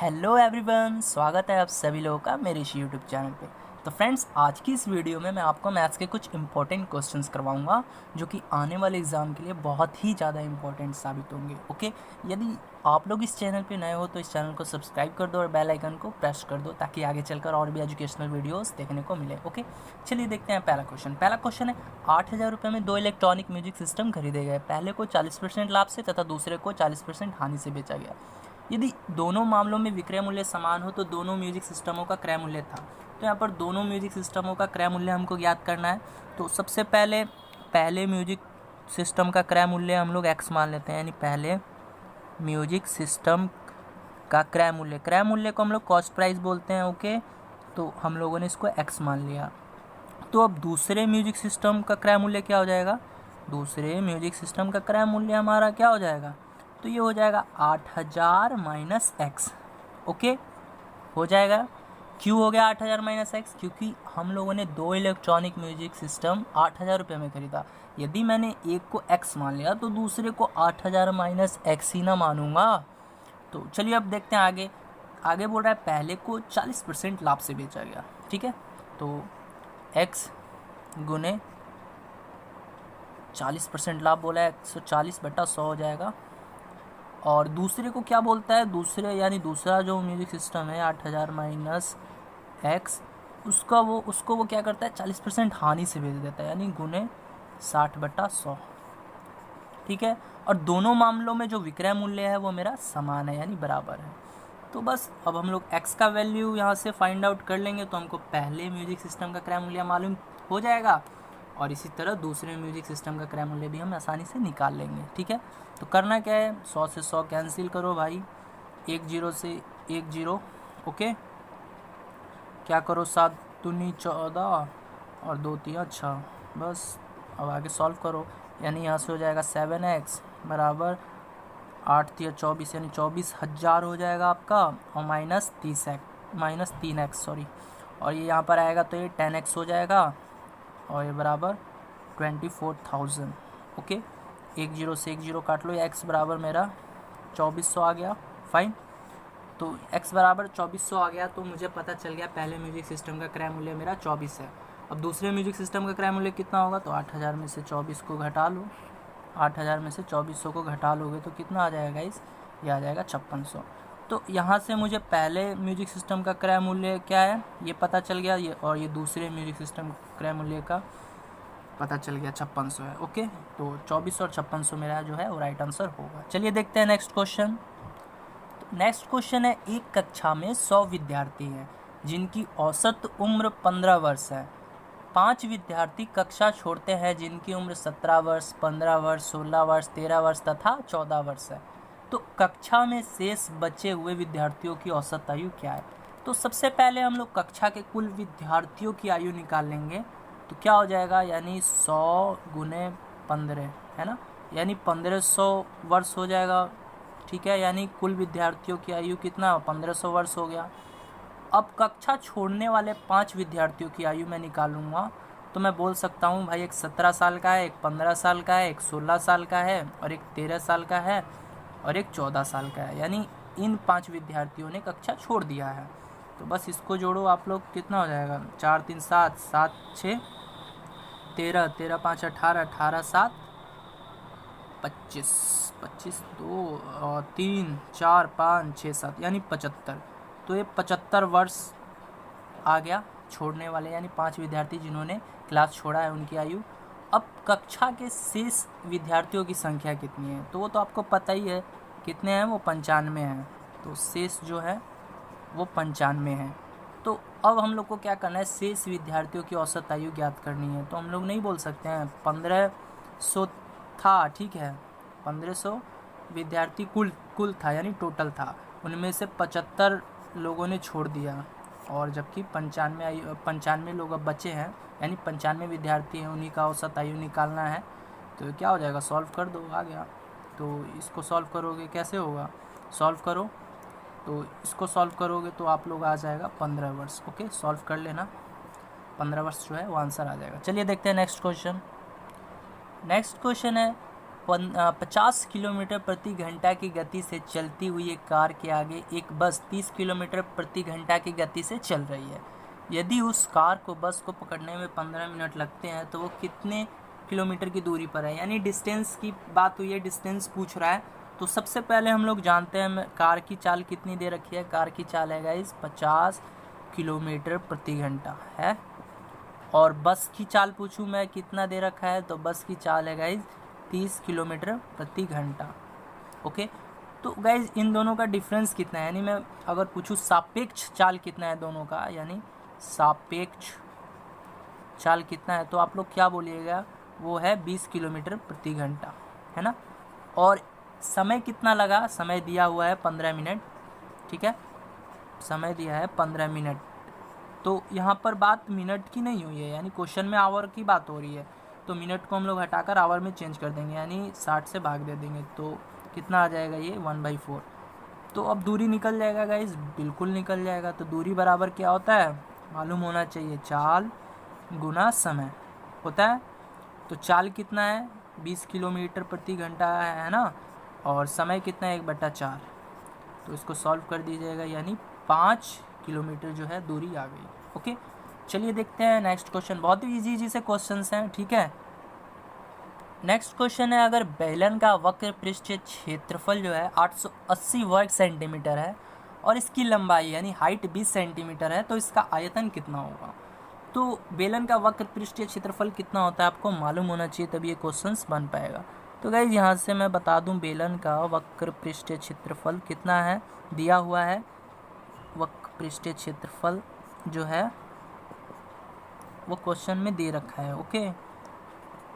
Hello everyone, स्वागत है आप सभी लोगों का मेरे इस यूट्यूब चैनल पे। तो फ्रेंड्स, आज की इस वीडियो में मैं आपको मैथ्स के कुछ इंपॉर्टेंट क्वेश्चंस करवाऊंगा जो कि आने वाले एग्ज़ाम के लिए बहुत ही ज़्यादा इंपॉर्टेंट साबित होंगे। ओके, यदि आप लोग इस चैनल पे नए हो तो इस चैनल को सब्सक्राइब कर दो और बेल आइकन को प्रेस कर दो ताकि आगे चलकर और भी एजुकेशनल वीडियोज़ देखने को मिले। ओके, चलिए देखते हैं पहला क्वेश्चन है 8,000 रुपये में दो इलेक्ट्रॉनिक म्यूजिक सिस्टम खरीदे गए। पहले को 40% लाभ से तथा दूसरे को 40% हानि से बेचा गया। यदि दोनों मामलों में विक्रय मूल्य समान हो तो दोनों म्यूजिक सिस्टमों का क्रय मूल्य था। तो यहाँ पर दोनों म्यूजिक सिस्टमों का क्रय मूल्य हमको ज्ञात करना है। तो सबसे पहले म्यूजिक सिस्टम का क्रय मूल्य हम लोग एक्स मान लेते हैं, यानी पहले म्यूजिक सिस्टम का क्रय मूल्य को हम लोग कॉस्ट प्राइस बोलते हैं। ओके, तो हम लोगों ने इसको एक्स मान लिया। तो अब दूसरे म्यूजिक सिस्टम का क्रय मूल्य क्या हो जाएगा? दूसरे म्यूजिक सिस्टम का क्रय मूल्य हमारा क्या हो जाएगा? तो ये हो जाएगा 8,000 माइनस एक्स। ओके, हो जाएगा। क्यों हो गया 8,000 माइनस एक्स? क्योंकि हम लोगों ने दो इलेक्ट्रॉनिक म्यूजिक सिस्टम 8,000 रुपये में खरीदा। यदि मैंने एक को एक्स मान लिया तो दूसरे को 8,000 माइनस एक्स ही ना मानूंगा। तो चलिए अब देखते हैं आगे बोल रहा है पहले को 40% लाभ से बेचा गया। ठीक है, तो एक्स गुने 40% लाभ बोला है, 140/100 हो जाएगा। और दूसरे को क्या बोलता है? दूसरा जो म्यूजिक सिस्टम है 8,000 माइनस एक्स, उसको वो क्या करता है? 40% हानि से बेच देता है, यानी गुने 60/100। ठीक है, और दोनों मामलों में जो विक्रय मूल्य है वो मेरा समान है, यानी बराबर है। तो बस अब हम लोग x का वैल्यू यहाँ से फाइंड आउट कर लेंगे तो हमको पहले म्यूजिक सिस्टम का क्रय मूल्य मालूम हो जाएगा और इसी तरह दूसरे म्यूजिक सिस्टम का क्रय मूल्य भी हम आसानी से निकाल लेंगे। ठीक है, तो करना क्या है? 100 से 100 कैंसिल करो भाई, 1 0 से 1 0। ओके, क्या करो, 7 दूनी 14 और 2 3 6। बस अब आगे सॉल्व करो, यानी यहाँ से हो जाएगा 7x बराबर 8 3 24, यानी 24,000 हो जाएगा आपका, और माइनस 3x सॉरी, और ये यहाँ पर आएगा तो ये 10x हो जाएगा और ये बराबर 24,000। ओके, 1 0 से 1 0 काट लो, या x बराबर मेरा 2400 आ गया। फाइन, तो x बराबर 2400 आ गया तो मुझे पता चल गया पहले म्यूजिक सिस्टम का क्रय मूल्य मेरा 24 है। अब दूसरे म्यूजिक सिस्टम का क्रय मूल्य कितना होगा? तो 8,000 में से 24 को घटा लो, 8,000 में से 2400 को घटा लोगे तो कितना आ जाएगा गाइस? ये आ जाएगा 5600। तो यहाँ से मुझे पहले म्यूजिक सिस्टम का क्रय मूल्य क्या है ये पता चल गया, और ये दूसरे म्यूजिक सिस्टम क्रय मूल्य का पता चल गया 5600 है। ओके, तो 24 और 5600 मेरा जो है वो राइट आंसर होगा। चलिए देखते हैं नेक्स्ट क्वेश्चन। नेक्स्ट क्वेश्चन है, एक कक्षा में 100 विद्यार्थी हैं जिनकी औसत उम्र 15 वर्ष है। 5 विद्यार्थी कक्षा छोड़ते हैं जिनकी उम्र 17 वर्ष, 15 वर्ष, 16 वर्ष, 13 वर्ष तथा 14 वर्ष है। तो कक्षा में शेष बचे हुए विद्यार्थियों की औसत आयु क्या है? तो सबसे पहले हम लोग कक्षा के कुल विद्यार्थियों की आयु निकाल लेंगे। तो क्या हो जाएगा? यानी 100 गुने 15 है ना, यानी 1500 वर्ष हो जाएगा। ठीक है, यानी कुल विद्यार्थियों की आयु कितना? 1500 वर्ष हो गया। अब कक्षा छोड़ने वाले 5 विद्यार्थियों की आयु मैं निकालूंगा तो मैं बोल सकता हूँ भाई, एक 17 साल का है, एक 15 साल का है, एक 16 साल का है और एक 13 साल का है और एक 14 साल का है, यानी इन 5 विद्यार्थियों ने कक्षा छोड़ दिया है। तो बस इसको जोड़ो आप लोग, कितना हो जाएगा? 4 3 7, 7 6 13, 13 5 18, 18 7 25, 25 2 और 3 4 5 6 7, यानी 75। तो ये 75 वर्ष आ गया छोड़ने वाले, यानी 5 विद्यार्थी जिन्होंने क्लास छोड़ा है उनकी आयु। अब कक्षा के शेष विद्यार्थियों की संख्या कितनी है? तो वो तो आपको पता ही है कितने हैं, वो 95 हैं। तो शेष जो है वो 95 है। तो अब हम लोग को क्या करना है? शेष विद्यार्थियों की औसत आयु ज्ञात करनी है। तो हम लोग नहीं बोल सकते हैं 1500 था, ठीक है, 1500 विद्यार्थी कुल था, यानी टोटल था, उनमें से 75 लोगों ने छोड़ दिया और जबकि 95 लोग अब बचे हैं, यानी 95 विद्यार्थी हैं, उन्हीं का औसत आयु निकालना है। तो क्या हो जाएगा? सॉल्व कर दो, आ गया। तो इसको सॉल्व करोगे, कैसे होगा? सॉल्व करो, तो इसको सॉल्व करोगे तो आप लोग आ जाएगा 15 वर्ष। ओके, सॉल्व कर लेना, 15 वर्ष जो है वो आंसर आ जाएगा। चलिए देखते हैं नेक्स्ट क्वेश्चन। नेक्स्ट क्वेश्चन है, 50 किलोमीटर प्रति घंटा की गति से चलती हुई एक कार के आगे एक बस 30 किलोमीटर प्रति घंटा की गति से चल रही है। यदि उस कार को बस को पकड़ने में 15 मिनट लगते हैं तो वो कितने किलोमीटर की दूरी पर है, यानी डिस्टेंस की बात हुई है, डिस्टेंस पूछ रहा है। तो सबसे पहले हम लोग जानते हैं कार की चाल कितनी दे रखी है। कार की चाल है गाइस 50 किलोमीटर प्रति घंटा है। और बस की चाल पूछूं मैं कितना दे रखा है, तो बस की चाल है गाइस 30 किलोमीटर प्रति घंटा। ओके, तो गाइज इन दोनों का डिफरेंस कितना है, यानी मैं अगर पूछूं सापेक्ष चाल कितना है दोनों का, यानी सापेक्ष चाल कितना है, तो आप लोग क्या बोलिएगा, वो है 20 किलोमीटर प्रति घंटा, है ना। और समय कितना लगा, समय दिया हुआ है 15 मिनट, ठीक है, समय दिया है 15 मिनट। तो यहाँ पर बात मिनट की नहीं हुई है, यानी क्वेश्चन में आवर की बात हो रही है, तो मिनट को हम लोग हटाकर आवर में चेंज कर देंगे, यानी 60 से भाग दे देंगे, तो कितना आ जाएगा ये 1/4। तो अब दूरी निकल जाएगा गाइज, बिल्कुल निकल जाएगा। तो दूरी बराबर क्या होता है, मालूम होना चाहिए, चाल गुना समय होता है। तो चाल कितना है 20 किलोमीटर प्रति घंटा है ना, और समय कितना है 1/4। तो इसको सॉल्व कर दीजिएगा, यानी 5 किलोमीटर जो है दूरी आ गई। ओके, चलिए देखते हैं नेक्स्ट क्वेश्चन। बहुत ही इजी से क्वेश्चंस हैं, ठीक है। नेक्स्ट क्वेश्चन है, अगर बेलन का वक्र पृष्ठीय क्षेत्रफल जो है 880 वर्ग सेंटीमीटर है और इसकी लंबाई यानी हाइट 20 सेंटीमीटर है, तो इसका आयतन कितना होगा। तो बेलन का वक्र पृष्ठीय क्षेत्रफल कितना होता है आपको मालूम होना चाहिए, तभी ये क्वेश्चंस बन पाएगा। तो गाइस यहाँ से मैं बता दूं, बेलन का वक्र पृष्ठीय क्षेत्रफल कितना है, दिया हुआ है। वक्र पृष्ठीय क्षेत्रफल जो है वो क्वेश्चन में दे रखा है। ओके,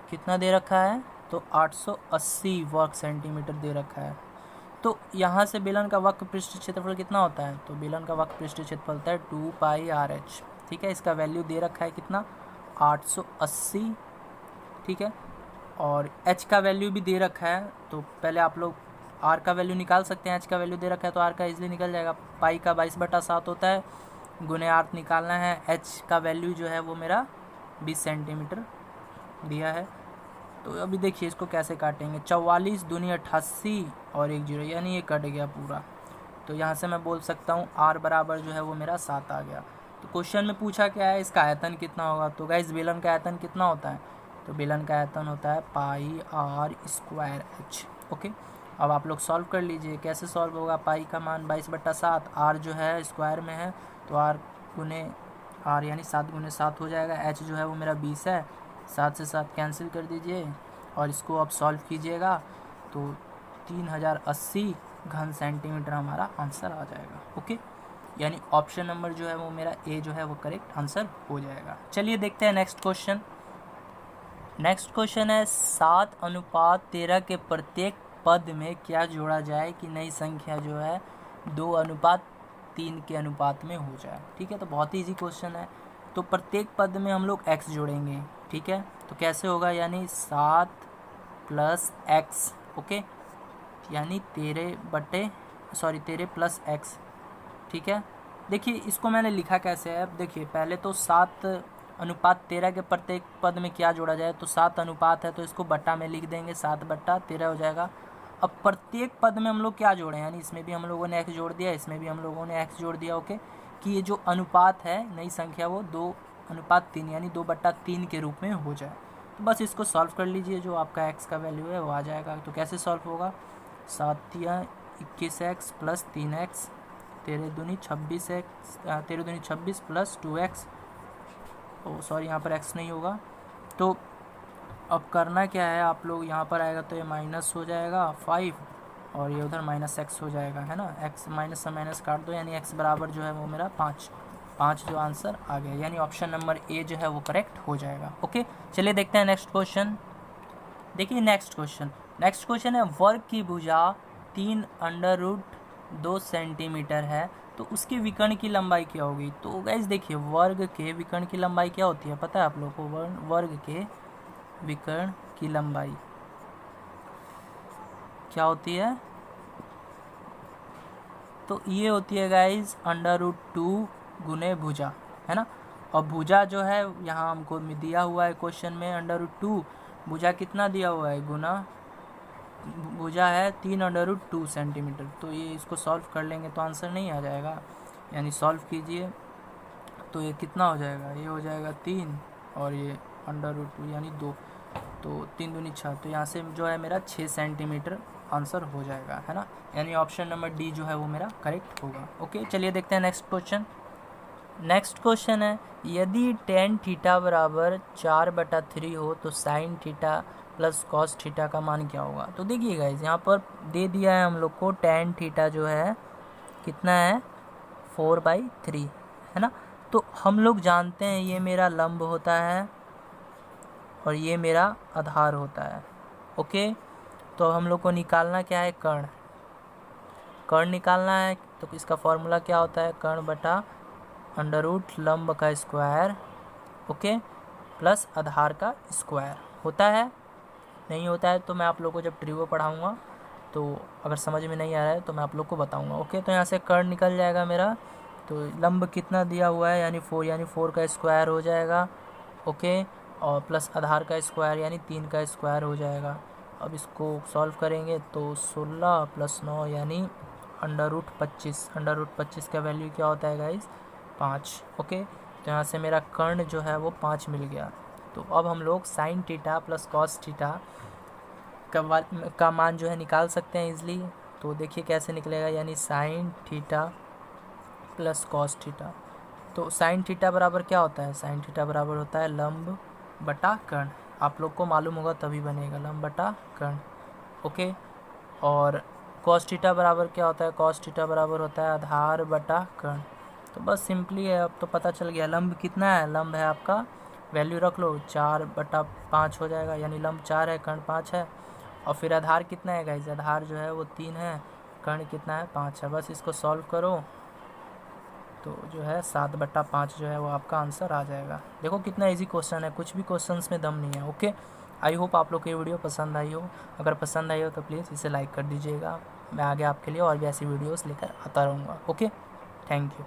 कितना दे रखा है, तो 880 वर्ग सेंटीमीटर दे रखा है। तो यहाँ से बेलन का वक्र पृष्ठीय क्षेत्रफल कितना होता है, तो बेलन का वक्र पृष्ठीय क्षेत्रफल होता है 2πr/h, ठीक है। इसका वैल्यू दे रखा है कितना, 880, ठीक है। और h का वैल्यू भी दे रखा है, तो पहले आप लोग r का वैल्यू निकाल सकते हैं। h का वैल्यू दे रखा है तो r का इजीली निकल जाएगा, पाई का 22/7 होता है, गुने r निकालना है। h का वैल्यू जो है वो मेरा 20 सेंटीमीटर दिया है। तो अभी देखिए इसको कैसे काटेंगे, 44 दूनी 88 और 1 0, यानी ये कट गया पूरा। तो यहाँ से मैं बोल सकता हूँ r बराबर जो है वो मेरा 7 आ गया। तो क्वेश्चन में पूछा क्या है, इसका आयतन कितना होगा। तो गाइस बेलन का आयतन कितना होता है, तो बेलन का आयतन होता है πr²h। ओके, अब आप लोग सॉल्व कर लीजिए, कैसे सॉल्व होगा। पाई का मान 22/7, r जो है स्क्वायर में है, तो r गुने r यानी 7 गुने 7 हो जाएगा। h जो है वो मेरा 20 है, 7 से 7 कैंसिल कर दीजिए और इसको अब सॉल्व कीजिएगा, तो 3080 घन सेंटीमीटर हमारा आंसर आ जाएगा। ओके, यानी ऑप्शन नंबर जो है वो मेरा ए जो है वो करेक्ट आंसर हो जाएगा। चलिए देखते हैं नेक्स्ट क्वेश्चन। नेक्स्ट क्वेश्चन है, 7:13 के प्रत्येक पद में क्या जोड़ा जाए कि नई संख्या जो है 2:3 के अनुपात में हो जाए, ठीक है। तो बहुत ही ईजी क्वेश्चन है। तो प्रत्येक पद में हम लोग x जोड़ेंगे, ठीक है। तो कैसे होगा, यानी 7 + x, ओके, यानी 13 + x, ठीक है। देखिए इसको मैंने लिखा कैसे है, अब देखिए पहले तो 7:13 के प्रत्येक पद में क्या जोड़ा जाए, तो 7 अनुपात है तो इसको बट्टा में लिख देंगे, 7/13 हो जाएगा। अब प्रत्येक पद में हम लोग क्या जोड़ें, यानी इसमें भी हम लोगों ने x जोड़ दिया, इसमें भी हम लोगों ने x जोड़ दिया। ओके, कि ये जो अनुपात है नई संख्या वो 2:3 यानी 2/3 के रूप में हो जाए। तो बस इसको सॉल्व कर लीजिए, जो आपका x का वैल्यू है वो आ जाएगा। तो कैसे सॉल्व होगा, 7 या 21x + 3x, 13 दूनी 26 + 2x, ओ सॉरी यहाँ पर x नहीं होगा। तो अब करना क्या है, आप लोग यहाँ पर आएगा तो ये माइनस हो जाएगा 5 और ये उधर -x हो जाएगा, है ना। x माइनस से माइनस काट दो, यानी x बराबर जो है वो मेरा 5 जो आंसर आ गया, यानी ऑप्शन नंबर ए जो है वो करेक्ट हो जाएगा। ओके, चलिए देखते हैं नेक्स्ट क्वेश्चन। देखिए नेक्स्ट क्वेश्चन है, वर्ग की भुजा 3√2 सेंटीमीटर है तो उसके विकर्ण की लंबाई क्या होगी। तो गाइस देखिए वर्ग के विकर्ण की लंबाई क्या होती है पता है आप लोग को, वर्ग के विकर्ण की लंबाई क्या होती है, तो ये होती है गाइस √2 गुने भुजा, है ना। और भुजा जो है यहाँ हमको दिया हुआ है क्वेश्चन में √2, भुजा कितना दिया हुआ है गुना भुजा है 3√2 सेंटीमीटर। तो ये इसको सॉल्व कर लेंगे तो आंसर नहीं आ जाएगा, यानी सॉल्व कीजिए तो ये कितना हो जाएगा, ये हो जाएगा 3 और ये √2 यानी 2, तो 3 दूनी 6, तो यहाँ से जो है मेरा 6 सेंटीमीटर आंसर हो जाएगा, है ना। यानी ऑप्शन नंबर डी जो है वो मेरा करेक्ट होगा। ओके, चलिए देखते हैं नेक्स्ट क्वेश्चन। नेक्स्ट क्वेश्चन है, यदि tan थीटा बराबर 4/3 हो तो sin theta plus cos theta का मान क्या होगा। तो देखिए गाइस, यहाँ पर दे दिया है हम लोग को tan थीटा जो है कितना है 4/3, है ना। तो हम लोग जानते हैं ये मेरा लंब होता है और ये मेरा आधार होता है। ओके, तो हम लोग को निकालना क्या है, कर्ण। कर्ण निकालना है तो इसका फॉर्मूला क्या होता है, कर्ण बटा √ लंब का स्क्वायर, ओके, प्लस आधार का स्क्वायर होता है। नहीं होता है तो मैं आप लोग को जब ट्रिगो पढ़ाऊँगा तो अगर समझ में नहीं आ रहा है तो मैं आप लोग को बताऊँगा। ओके, तो यहाँ से कर्ण निकल जाएगा मेरा, तो लंब कितना दिया हुआ है यानी 4, यानी 4 का स्क्वायर हो जाएगा, ओके, और प्लस आधार का स्क्वायर यानी 3 का स्क्वायर हो जाएगा। अब इसको सॉल्व करेंगे तो 16 + 9 यानी √25। √25 का वैल्यू क्या होता है गाइस, 5। ओके, तो यहाँ से मेरा कर्ण जो है वो 5 मिल गया। तो अब हम लोग sin theta plus cos theta का मान जो है निकाल सकते हैं इजली। तो देखिए कैसे निकलेगा, यानी sin theta plus cos theta. तो sin थीटा बराबर क्या होता है, sin थीटा बराबर होता है लंब बटा कर्ण। आप लोग को मालूम होगा तभी बनेगा, लंब बटा कर्ण। ओके, और cos थीटा बराबर क्या होता है, cos थीटा बराबर होता है आधार बटा कर्ण। तो बस सिंपली है, अब तो पता चल गया लंब कितना है। लंब है आपका, वैल्यू रख लो, 4/5 हो जाएगा, यानी लंब 4 है, कर्ण 5 है। और फिर आधार कितना है गाइस, आधार जो है वो 3 है, कर्ण कितना है 5 है। बस इसको सॉल्व करो तो जो है 7/5 जो है वो आपका आंसर आ जाएगा। देखो कितना इजी क्वेश्चन है, कुछ भी क्वेश्चंस में दम नहीं है। ओके, आई होप आप लोग को ये वीडियो पसंद आई हो। अगर पसंद आई हो तो प्लीज़ इसे लाइक कर दीजिएगा। मैं आगे आपके लिए और भी ऐसी वीडियोस लेकर आता रहूँगा। Okay, thank you.